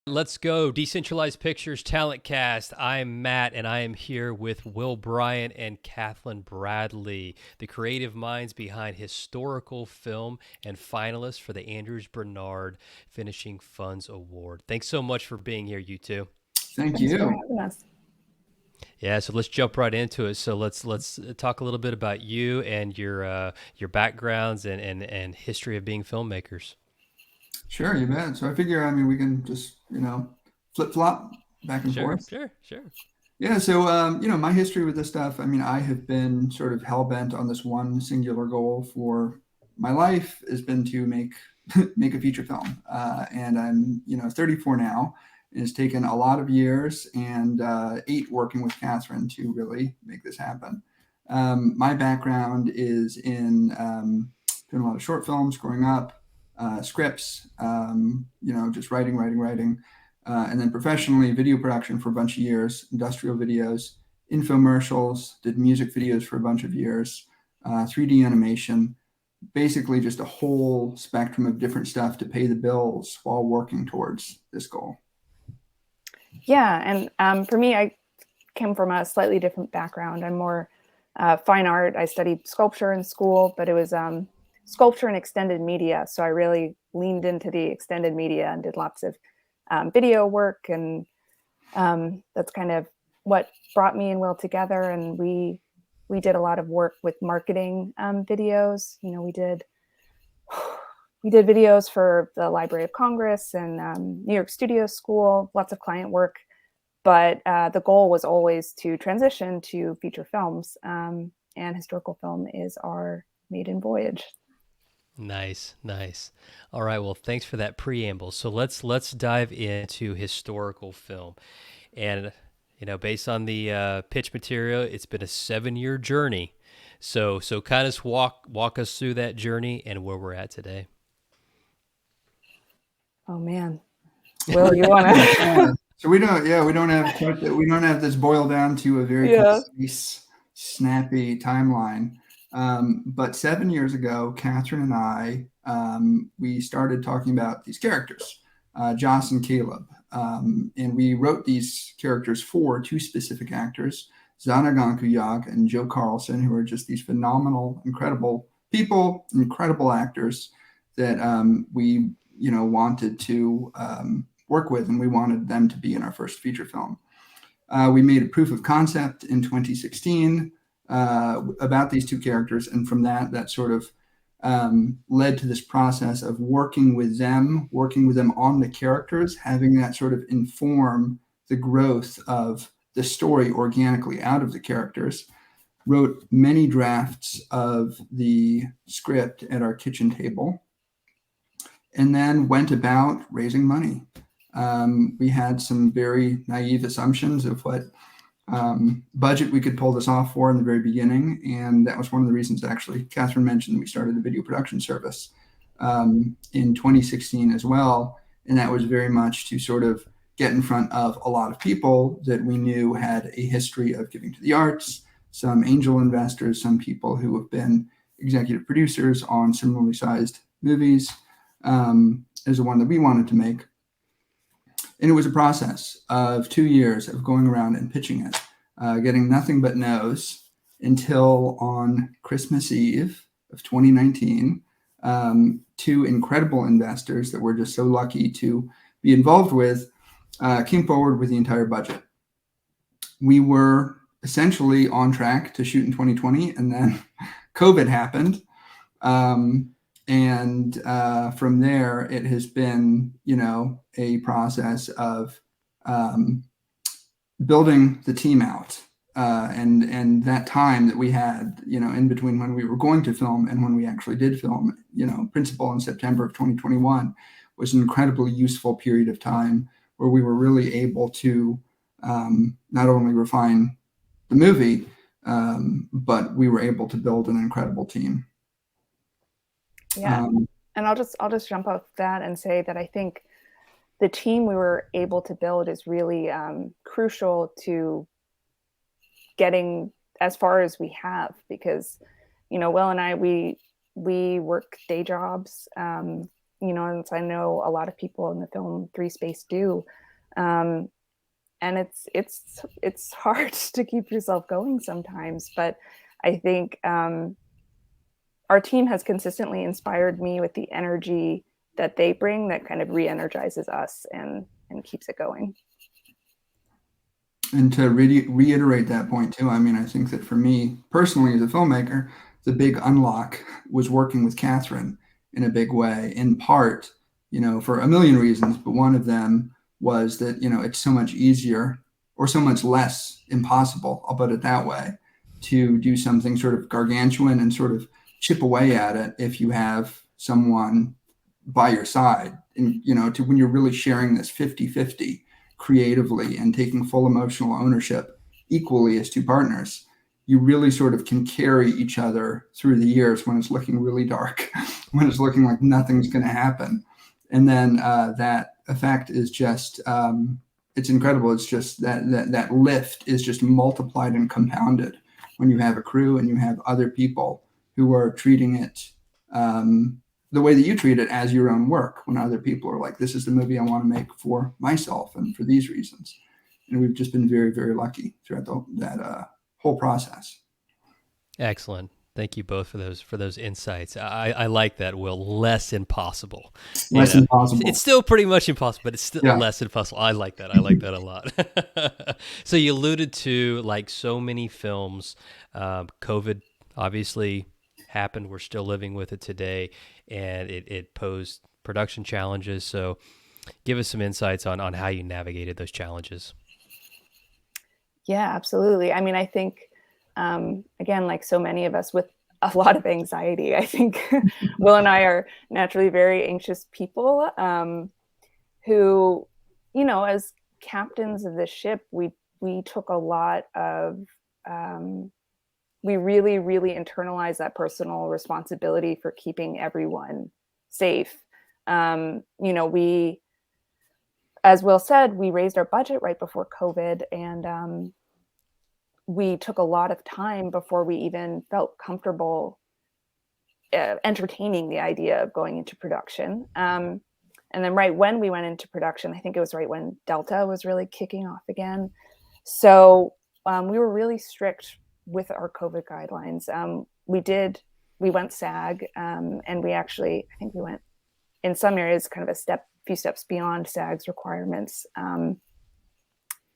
Let's go. Decentralized Pictures Talent Cast. I'm Matt, and I am here with Will Bryan and Katharine Bradley, the creative minds behind historical film and finalists for the Andrews Bernard Finishing Funds Award. Thanks so much for being here, you two. Thank Thanks for you. having us. Yeah, so let's jump right into it. So let's talk a little bit about you and your backgrounds and history of being filmmakers. Sure, you bet. So I figure, we can just, flip flop back and Sure, forth. sure, sure. Yeah. So, my history with this stuff, I have been sort of hell bent on this one singular goal for my life has been to make, make a feature film. And I'm, 34 now. And it's taken a lot of years and 8 working with Katharine to really make this happen. My background is in doing a lot of short films growing up, scripts, just writing. And then professionally, video production for a bunch of years, industrial videos, infomercials, did music videos for a bunch of years, 3D animation, basically just a whole spectrum of different stuff to pay the bills while working towards this goal. Yeah, and for me, I came from a slightly different background. I'm more fine art. I studied sculpture in school, but it was sculpture and extended media. So I really leaned into the extended media and did lots of video work. And that's kind of what brought me and Will together. And we did a lot of work with marketing videos. We did videos for the Library of Congress and New York Studio School, lots of client work. But the goal was always to transition to feature films, and historical film is our maiden voyage. Nice, nice. All right, well, thanks for that preamble. So let's dive into historical film, and based on the pitch material, it's been a 7-year journey. So kind of walk us through that journey and where we're at today. Oh man, Will, you want to? So we don't have this boiled down to a very concise, snappy timeline. But 7 years ago, Katharine and I, we started talking about these characters, Joss and Caleb. And we wrote these characters for 2 specific actors, Zana Gankuyag and Joe Carlson, who are just these phenomenal, incredible people, incredible actors that we, wanted to work with, and we wanted them to be in our first feature film. We made a proof of concept in 2016 about these 2 characters, and from that sort of led to this process of working with them on the characters, having that sort of inform the growth of the story organically out of the characters. Wrote many drafts of the script at our kitchen table, and then went about raising money. We had some very naive assumptions of what budget we could pull this off for in the very beginning. And that was one of the reasons, actually, Katharine mentioned we started a video production service in 2016 as well. And that was very much to sort of get in front of a lot of people that we knew had a history of giving to the arts, some angel investors, some people who have been executive producers on similarly sized movies, as the one that we wanted to make. And it was a process of 2 years of going around and pitching it, getting nothing but no's until on Christmas Eve of 2019, 2 incredible investors that we're just so lucky to be involved with came forward with the entire budget. We were essentially on track to shoot in 2020, and then COVID happened. And from there, it has been, a process of building the team out. And that time that we had, in between when we were going to film and when we actually did film, principal in September of 2021 was an incredibly useful period of time where we were really able to not only refine the movie, but we were able to build an incredible team. Yeah. And I'll just jump off that and say that I think the team we were able to build is really crucial to getting as far as we have, because, Will and I, we work day jobs. and I know a lot of people in the film 3 space do. And it's hard to keep yourself going sometimes, but I think our team has consistently inspired me with the energy that they bring that kind of re-energizes us and keeps it going. And to reiterate that point too, I mean, I think that for me personally as a filmmaker, the big unlock was working with Katharine in a big way, in part, for a million reasons, but one of them was that, it's so much easier or so much less impossible, I'll put it that way, to do something sort of gargantuan and sort of chip away at it if you have someone by your side. And, to when you're really sharing this 50-50 creatively and taking full emotional ownership equally as two partners, you really sort of can carry each other through the years when it's looking really dark, when it's looking like nothing's going to happen. And then that effect is just, it's incredible. It's just that lift is just multiplied and compounded when you have a crew and you have other people who are treating it the way that you treat it as your own work, when other people are like, this is the movie I want to make for myself and for these reasons. And we've just been very, very lucky throughout that whole process. Excellent. Thank you both for those insights. I like that, Will. Less impossible. Less impossible. It's still pretty much impossible, but it's still less impossible. I like that. I like that a lot. So you alluded to, like so many films, COVID obviously happened. We're still living with it today, and it posed production challenges. So give us some insights on how you navigated those challenges. Yeah, absolutely. I mean, I think, again, like so many of us with a lot of anxiety, I think Will and I are naturally very anxious people who, as captains of the ship, we took a lot of, we really, really internalized that personal responsibility for keeping everyone safe. We, as Will said, we raised our budget right before COVID, and we took a lot of time before we even felt comfortable entertaining the idea of going into production. And then right when we went into production, I think it was right when Delta was really kicking off again. So we were really strict with our COVID guidelines. We went SAG, and we actually, I think we went in some areas kind of few steps beyond SAG's requirements.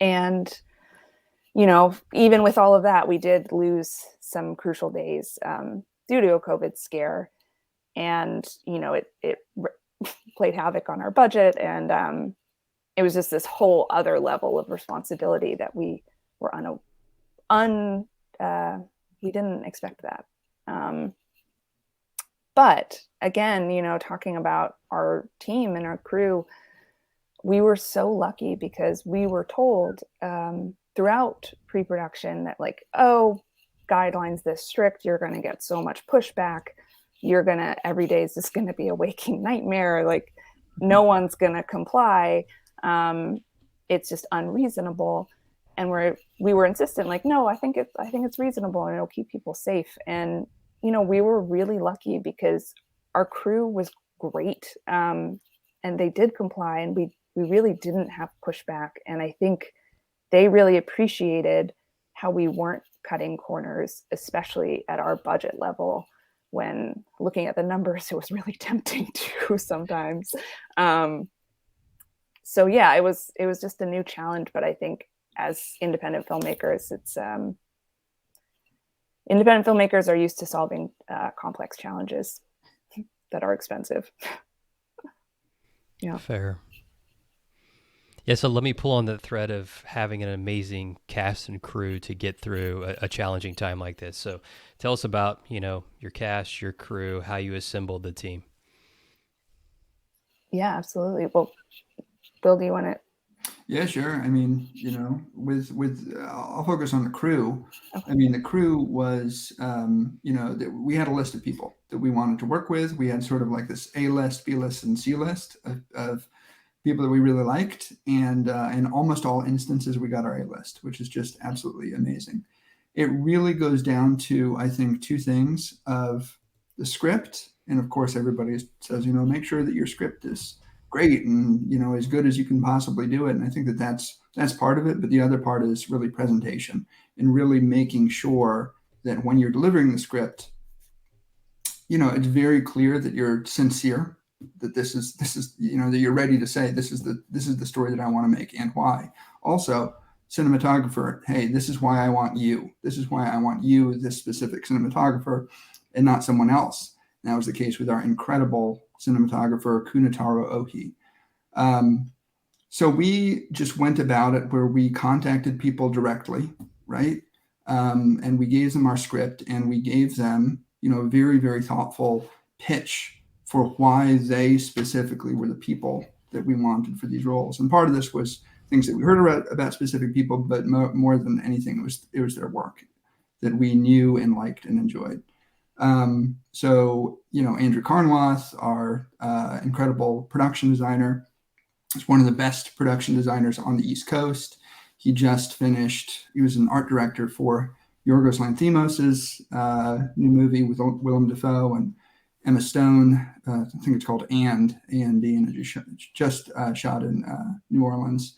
And even with all of that, we did lose some crucial days due to a COVID scare, and it played havoc on our budget, and it was just this whole other level of responsibility that we were we didn't expect that. But again, talking about our team and our crew, we were so lucky because we were told throughout pre-production that guidelines this strict, you're going to get so much pushback. Every day is just going to be a waking nightmare. Like no one's going to comply. It's just unreasonable. And we were insistent, no, I think it's reasonable and it'll keep people safe. And, we were really lucky because our crew was great. And they did comply, and we really didn't have pushback. And I think they really appreciated how we weren't cutting corners, especially at our budget level. When looking at the numbers, it was really tempting to sometimes. So yeah, it was just a new challenge. But I think as independent filmmakers, independent filmmakers are used to solving complex challenges that are expensive. Yeah. Fair. Yeah, so let me pull on the thread of having an amazing cast and crew to get through a challenging time like this. So tell us about, your cast, your crew, how you assembled the team. Yeah, absolutely. Well, Bill, do you want to? Yeah, sure. I mean, I'll focus on the crew. Okay. I mean, the crew was, we had a list of people that we wanted to work with. We had sort of like this A list, B list, and C list of people that we really liked. And in almost all instances, we got our A list, which is just absolutely amazing. It really goes down to, I think, two things of the script. And of course, everybody says, make sure that your script is great and, as good as you can possibly do it. And I think that that's part of it. But the other part is really presentation and really making sure that when you're delivering the script, it's very clear that you're sincere, that this is, that you're ready to say, this is the story that I want to make and why. Also, cinematographer, hey, this is why I want you. This is why I want you, this specific cinematographer, and not someone else. And that was the case with our incredible cinematographer, Kunitaro Ohi. So we just went about it where we contacted people directly, right? And we gave them our script, and we gave them, a very, very thoughtful pitch for why they specifically were the people that we wanted for these roles. And part of this was things that we heard about specific people, but more than anything, it was their work that we knew and liked and enjoyed. So, Andrew Carnwath, our incredible production designer, is one of the best production designers on the East Coast. He was an art director for Yorgos Lanthimos' new movie with Willem Dafoe and Emma Stone. I think it's called And it just shot in New Orleans.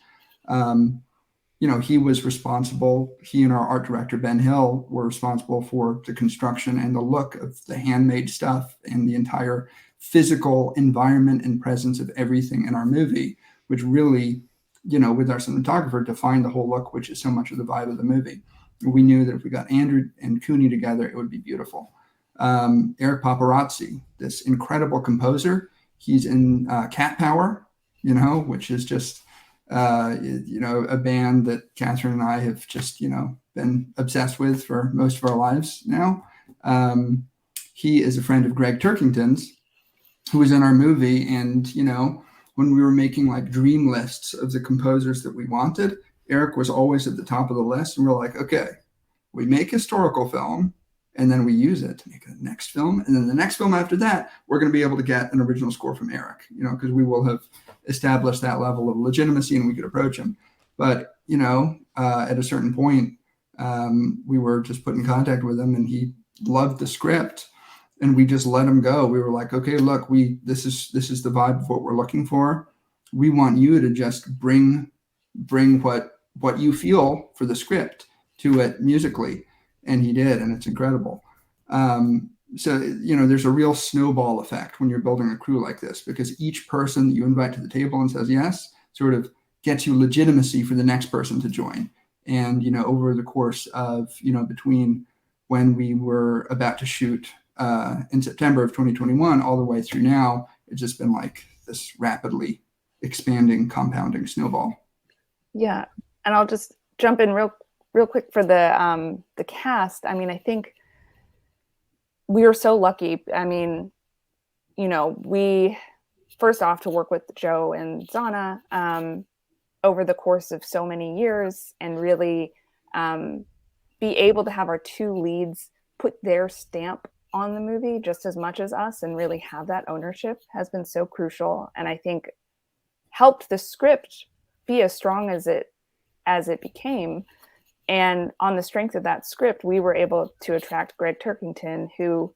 He was responsible, he and our art director, Ben Hill, were responsible for the construction and the look of the handmade stuff and the entire physical environment and presence of everything in our movie, which really, with our cinematographer, defined the whole look, which is so much of the vibe of the movie. We knew that if we got Andrew and Cooney together, it would be beautiful. Eric Paparazzi, this incredible composer, he's in Cat Power, which is just, a band that Katharine and I have just, been obsessed with for most of our lives now. He is a friend of Greg Turkington's, who was in our movie. And, when we were making like dream lists of the composers that we wanted, Eric was always at the top of the list. And we're like, okay, we make historical film and then we use it to make a next film. And then the next film after that, we're going to be able to get an original score from Eric, because we will have established that level of legitimacy and we could approach him. But, at a certain point, we were just put in contact with him and he loved the script. And we just let him go. We were like, okay, look, this is the vibe of what we're looking for. We want you to just bring what you feel for the script to it musically. And he did, and it's incredible. So, there's a real snowball effect when you're building a crew like this, because each person that you invite to the table and says yes sort of gets you legitimacy for the next person to join. And, over the course of, between when we were about to shoot in September of 2021 all the way through now, it's just been like this rapidly expanding, compounding snowball. Yeah. And I'll just jump in real quick for the cast. I mean, I think we were so lucky. I mean, we first off to work with Joe and Zana over the course of so many years and really be able to have our two leads put their stamp on the movie just as much as us and really have that ownership has been so crucial. And I think helped the script be as strong as it became. And on the strength of that script, we were able to attract Greg Turkington, who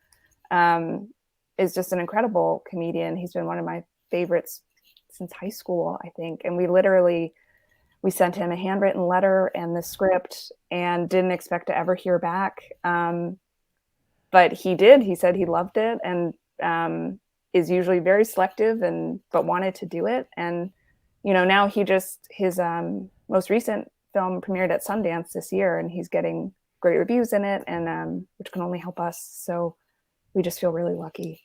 is just an incredible comedian. He's been one of my favorites since high school, I think. And we sent him a handwritten letter and the script and didn't expect to ever hear back. But he did. He said he loved it and is usually very selective but wanted to do it. And, now his most recent film premiered at Sundance this year, and he's getting great reviews in it, and which can only help us. So we just feel really lucky.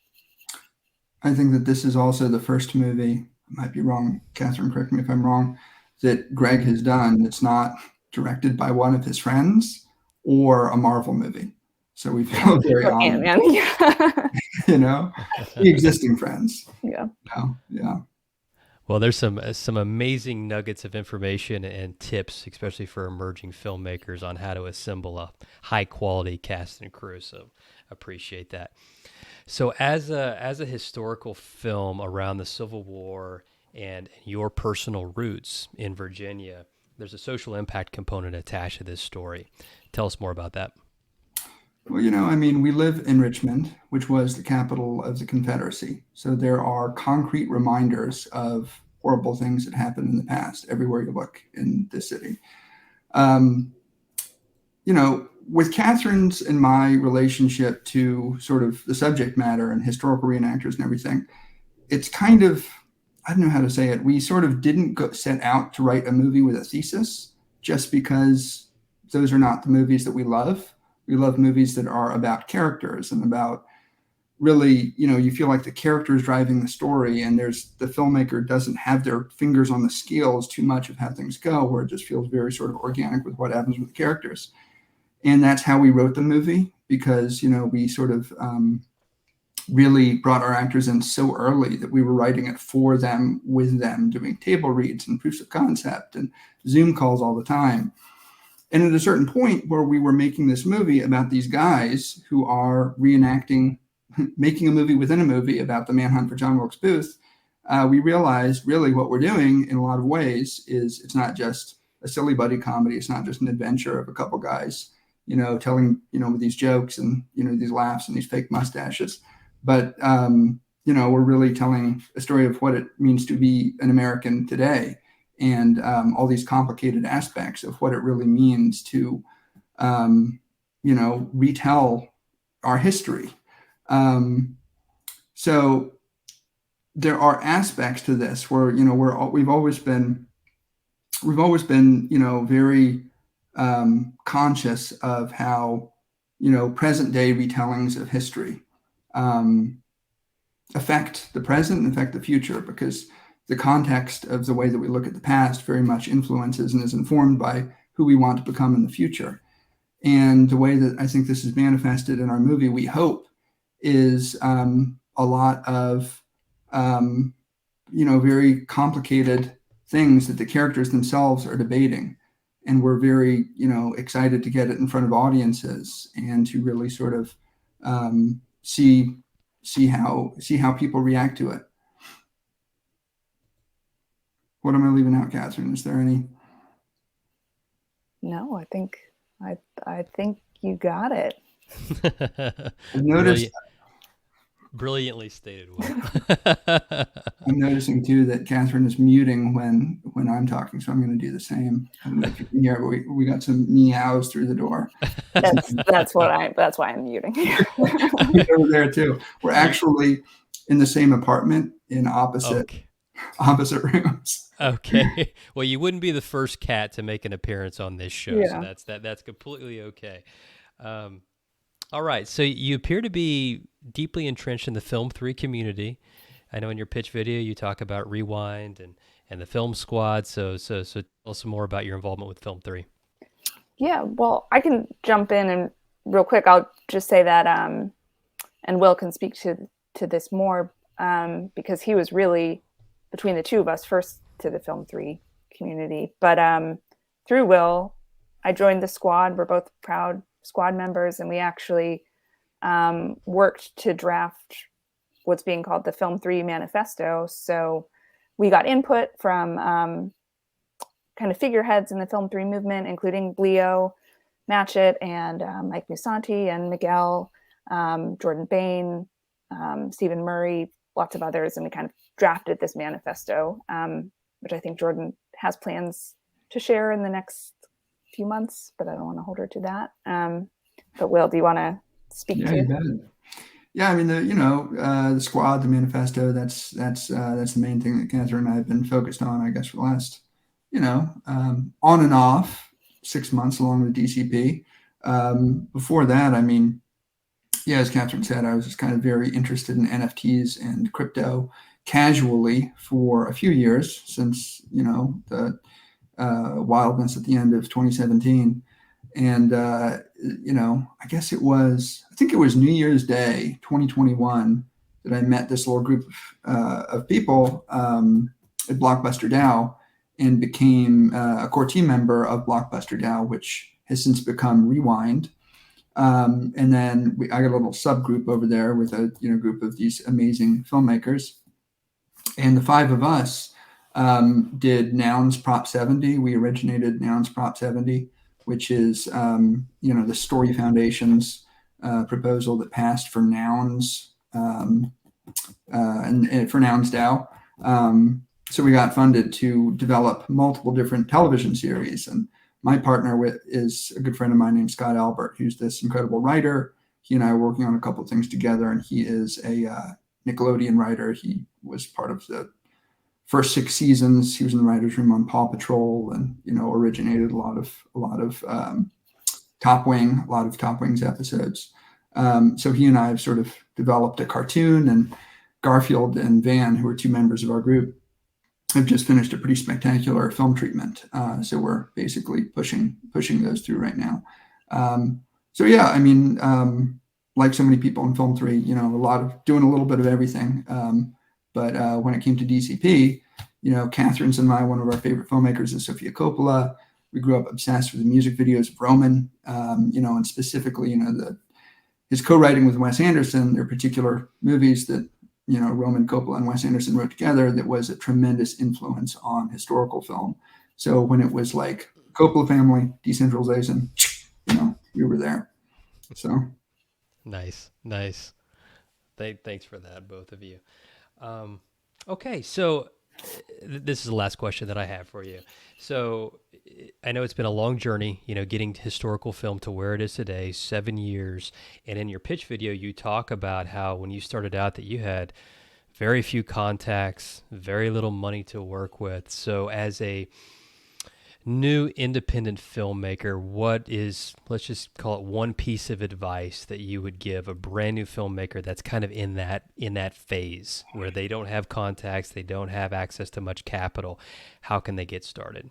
I think that this is also the first movie, I might be wrong, Katharine, correct me if I'm wrong, that Greg has done that's not directed by one of his friends or a Marvel movie. So we feel very honored. Yeah. The existing friends. Yeah. Yeah. Well, there's some amazing nuggets of information and tips, especially for emerging filmmakers, on how to assemble a high quality cast and crew. So appreciate that. So as a historical film around the Civil War and your personal roots in Virginia, there's a social impact component attached to this story. Tell us more about that. Well, I mean, we live in Richmond, which was the capital of the Confederacy. So there are concrete reminders of horrible things that happened in the past everywhere you look in this city. Um, with Katharine's and my relationship to sort of the subject matter and historical reenactors and everything, it's kind of, I don't know how to say it. We sort of didn't set out to write a movie with a thesis just because those are not the movies that we love. We love movies that are about characters and about really, you feel like the character is driving the story, and the filmmaker doesn't have their fingers on the scales too much of how things go, where it just feels very sort of organic with what happens with the characters. And that's how we wrote the movie, because, we sort of really brought our actors in so early that we were writing it for them, with them, doing table reads and proofs of concept and Zoom calls all the time. And at a certain point where we were making this movie about these guys who are reenacting, making a movie within a movie about the manhunt for John Wilkes Booth, we realized really what we're doing in a lot of ways is it's not just a silly buddy comedy. It's not just an adventure of a couple guys, telling, these jokes and, these laughs and these fake mustaches. But, we're really telling a story of what it means to be an American today, and all these complicated aspects of what it really means to, retell our history. So there are aspects to this where, we've always been, very conscious of how, present day retellings of history affect the present and affect the future, because the context of the way that we look at the past very much influences and is informed by who we want to become in the future. And the way that I think this is manifested in our movie, we hope, is a lot of, very complicated things that the characters themselves are debating. And we're very, excited to get it in front of audiences and to really sort of see how people react to it. What am I leaving out, Katharine? Is there any? No, I think you got it. I've noticed. Brilliantly stated, Will. I'm noticing too that Katharine is muting when I'm talking, so I'm going to do the same. I don't know if you can hear, but we got some meows through the door. That's why I'm muting. Over there too. We're actually in the same apartment in opposite rooms. Okay. Well, you wouldn't be the first cat to make an appearance on this show, yeah. So that's completely okay. All right. So you appear to be deeply entrenched in the Film 3 community. I know in your pitch video you talk about Rewind and the Film Squad. So tell us some more about your involvement with Film 3. Yeah, well, I can jump in, and real quick, I'll just say that, and Will can speak to this more, because he was really, between the two of us, first to the Film 3 community. But through Will, I joined the squad. We're both proud squad members, and we actually worked to draft what's being called the Film 3 Manifesto. So we got input from kind of figureheads in the Film 3 movement, including Leo Matchett and Mike Musanti and Miguel, Jordan Bain, Stephen Murray, lots of others. And we kind of drafted this manifesto, which I think Jordan has plans to share in the next few months, but I don't want to hold her to that. But Will, do you want to speak to? You bet. Yeah, I mean, the squad, the manifesto, that's the main thing that Katharine and I have been focused on, I guess, for the last, on and off 6 months along with DCP. Before that, I mean, yeah, as Katharine said, I was just kind of very interested in NFTs and crypto casually for a few years since, the wildness at the end of 2017. And, I think it was New Year's Day, 2021, that I met this little group of people at Blockbuster DAO and became a core team member of Blockbuster DAO, which has since become Rewind. And then I got a little subgroup over there with a group of these amazing filmmakers. And the five of us did Nouns Prop 70. We originated Nouns Prop 70, which is, the Story Foundation's proposal that passed for Nouns and for Nouns DAO. So we got funded to develop multiple different television series. And my partner is a good friend of mine named Scott Albert, who's this incredible writer. He and I are working on a couple of things together, and he is a Nickelodeon writer. He was part of the first 6 seasons. He was in the writer's room on Paw Patrol, and originated a lot of Top Wing's episodes. So he and I have sort of developed a cartoon, and Garfield and Van, who are 2 members of our group, have just finished a pretty spectacular film treatment. So we're basically pushing those through right now. So yeah, I mean, like so many people in Film 3, doing a little bit of everything. But when it came to DCP, Katharine's and one of our favorite filmmakers is Sofia Coppola. We grew up obsessed with the music videos of Roman, and specifically, his co-writing with Wes Anderson, their particular movies that, Roman Coppola and Wes Anderson wrote together, that was a tremendous influence on historical film. So when it was like Coppola family, decentralization, we were there. So. Nice. Thanks for that, both of you. Okay, so this is the last question that I have for you. So I know it's been a long journey, getting historical film to where it is today, 7 years. And in your pitch video, you talk about how when you started out that you had very few contacts, very little money to work with. So as a new independent filmmaker, what is, let's just call it one piece of advice that you would give a brand new filmmaker that's kind of in that phase where they don't have contacts, they don't have access to much capital? How can they get started?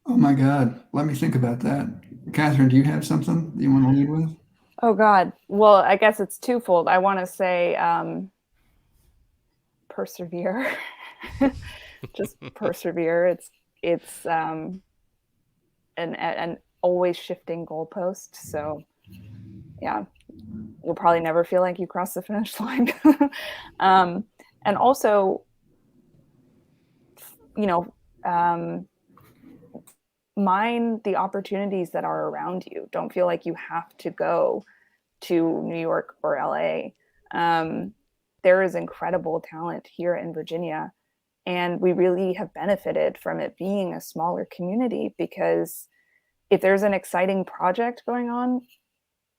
Oh my God, let me think about that. Katharine, do you have something that you want to lead with? Oh God, well, I guess it's twofold. I want to say persevere. Just persevere. It's an always shifting goalpost. So yeah, you'll probably never feel like you crossed the finish line. And also, mind the opportunities that are around you. Don't feel like you have to go to New York or LA. There is incredible talent here in Virginia. And we really have benefited from it being a smaller community, because if there's an exciting project going on,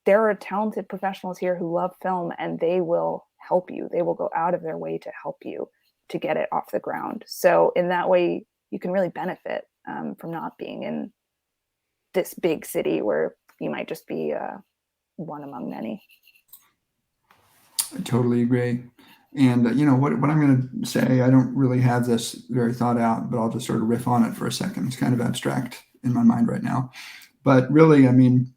there are talented professionals here who love film, and they will help you. They will go out of their way to help you to get it off the ground. So in that way, you can really benefit from not being in this big city where you might just be one among many. I totally agree. And what I'm going to say, I don't really have this very thought out, but I'll just sort of riff on it for a second. It's kind of abstract in my mind right now. But really, I mean,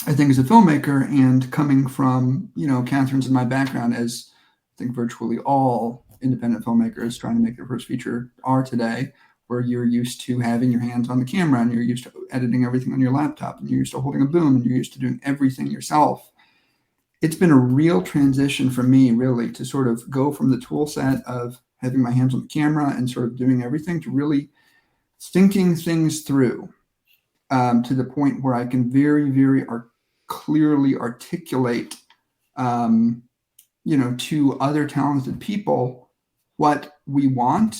I think as a filmmaker, and coming from, Katharine's and my background, as I think virtually all independent filmmakers trying to make their first feature are today, where you're used to having your hands on the camera, and you're used to editing everything on your laptop, and you're used to holding a boom, and you're used to doing everything yourself. It's been a real transition for me, really, to sort of go from the tool set of having my hands on the camera and sort of doing everything to really thinking things through to the point where I can very, very clearly articulate, to other talented people what we want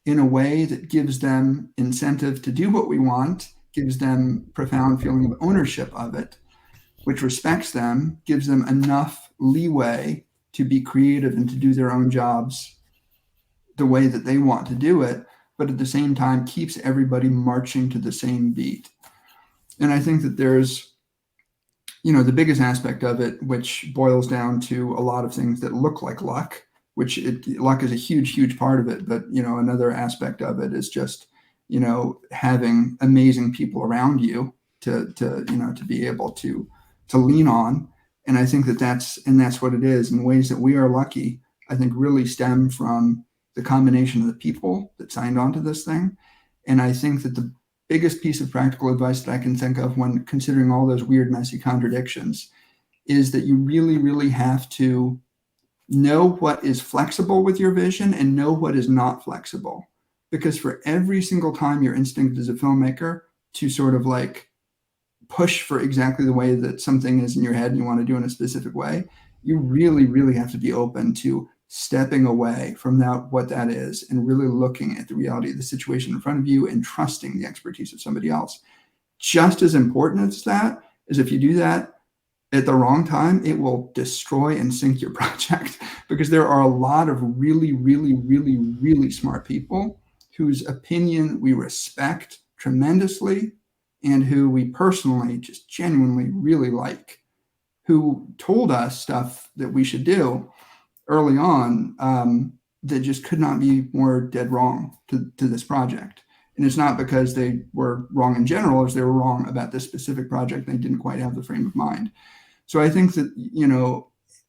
in a way that gives them incentive to do what we want, gives them profound feeling of ownership of it, which respects them, gives them enough leeway to be creative and to do their own jobs the way that they want to do it, but at the same time keeps everybody marching to the same beat. And I think that there's, the biggest aspect of it, which boils down to a lot of things that look like luck, luck is a huge, huge part of it. But, another aspect of it is just, having amazing people around you to be able to lean on. And I think that's what it is. And ways that we are lucky, I think, really stem from the combination of the people that signed on to this thing. And I think that the biggest piece of practical advice that I can think of when considering all those weird, messy contradictions is that you really, really have to know what is flexible with your vision and know what is not flexible. Because for every single time your instinct as a filmmaker to sort of like push for exactly the way that something is in your head and you want to do in a specific way, you really, really have to be open to stepping away from what that is and really looking at the reality of the situation in front of you and trusting the expertise of somebody else. Just as important as that is, if you do that at the wrong time, it will destroy and sink your project, because there are a lot of really, really, really, really smart people whose opinion we respect tremendously and who we personally just genuinely really like, who told us stuff that we should do early on, that just could not be more dead wrong to this project. And it's not because they were wrong in general, as they were wrong about this specific project. They didn't quite have the frame of mind. So I think that,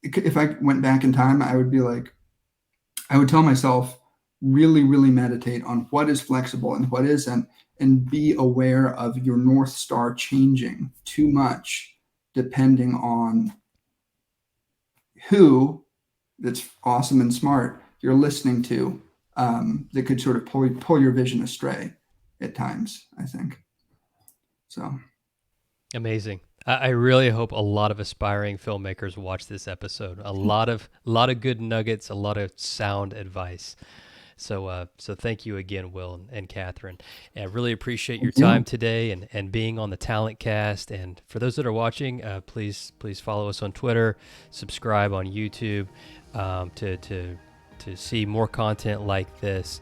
if I went back in time, I would tell myself, really, really meditate on what is flexible and what isn't, and be aware of your North Star changing too much depending on who that's awesome and smart you're listening to, that could sort of pull your vision astray at times, I think. So amazing. I really hope a lot of aspiring filmmakers watch this episode. A lot of good nuggets, a lot of sound advice. So thank you again, Will and Katharine. And I really appreciate your time today and being on the Talent Cast. And for those that are watching, please follow us on Twitter, subscribe on YouTube, to see more content like this,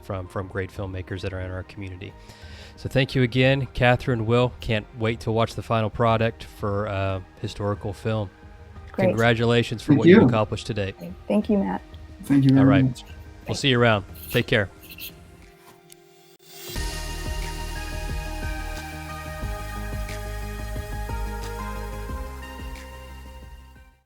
from great filmmakers that are in our community. So thank you again, Katharine, Will. Can't wait to watch the final product for historical film. Great. Congratulations for what you accomplished today. Thank you, Matt. Thank you very much. We'll see you around. Take care.